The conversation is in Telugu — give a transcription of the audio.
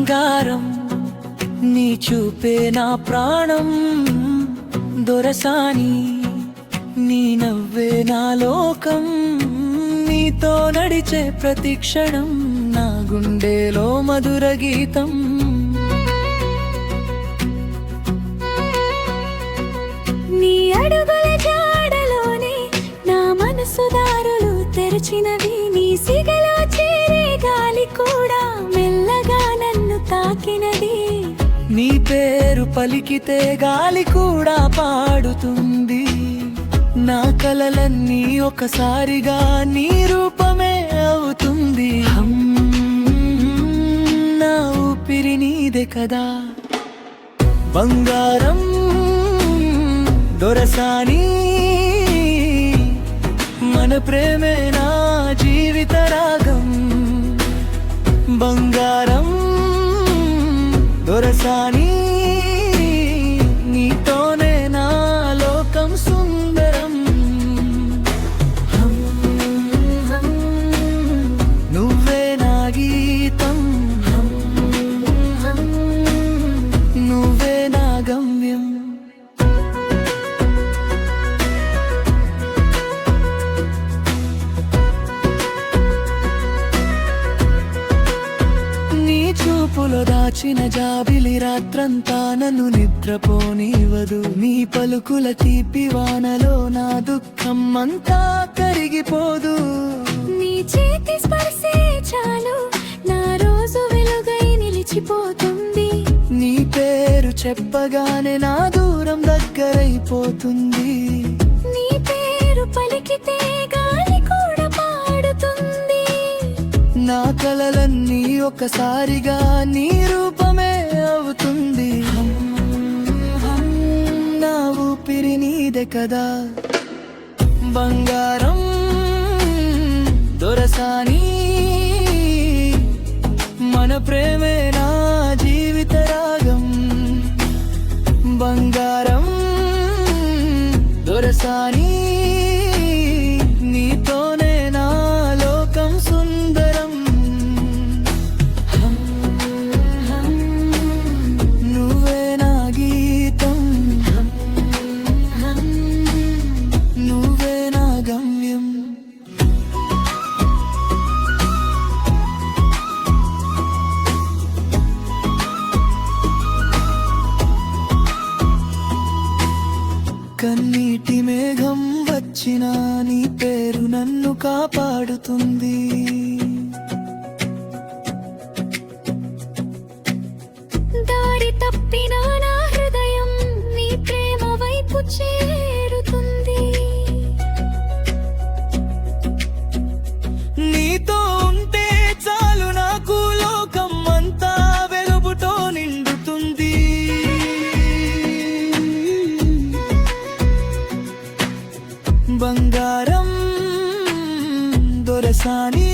బంగారం నీ చూపే నా ప్రాణం, దొరసాని నీ నవ్వే నా లోకం, నీతో నడిచే ప్రతి క్షణం నా గుండెలో మధుర గీతం. నీ అడుగుల జాడలోనే నా మనసు దారులు తెరచినవి, నీ సిగలో చేరే గాలి కూడా మెల్లగా నన్ను తాకినది. నీ పేరు పలికితే గాలి కూడా పాడుతుంది, నా కలలన్నీ ఒకసారిగా నీ రూపమే అవుతుంది. నా ఊపిరి నీదే కదా బంగారం, దొరసాని మన ప్రేమే నా జీవిత రాగం. బంగారం దొరసాని నీతోనే నా లోకం సుందరం. నువ్వే నా గీతం, నువ్వే నా గమ్యం. చూపులో దాచిన జాబిలి రాత్రంతా నన్ను నిద్రపోనివ్వదు, నీ పలుకుల తీపి వానలో నా దుఃఖం అంతా కరిగిపోదు. నీ చేతి స్పర్శే చాలు నా రోజు వెలుగై నిలిచిపోతుంది, నీ పేరు చెప్పగానే నా దూరం దగ్గరైపోతుంది. నీ పేరు పలికితే గాలి కూడా పాడుతుంది, నా కలలన్నీ ఒకసారిగా నీ రూపమే అవుతుంది. నా ఊపిరి నీదే కదా బంగారం, దొరసాని మన ప్రేమే నా జీవిత రాగం. బంగారం దొరసాని నీతోనే నా లోకం సుందరం. నువ్వే నా గీతం, నువ్వే నా గమ్యం. కన్నీటి మేఘం వచ్చినా నీ పేరు నన్ను కాపాడుతుంది. దారి తప్పిన నా హృదయం నీ ప్రేమ వైపు చేరుతుంది. నీతో ఉంటే చాలు నాకు లోకం అంతా వెలుగుతో నిండుతుంది. బంగారం దొరసాని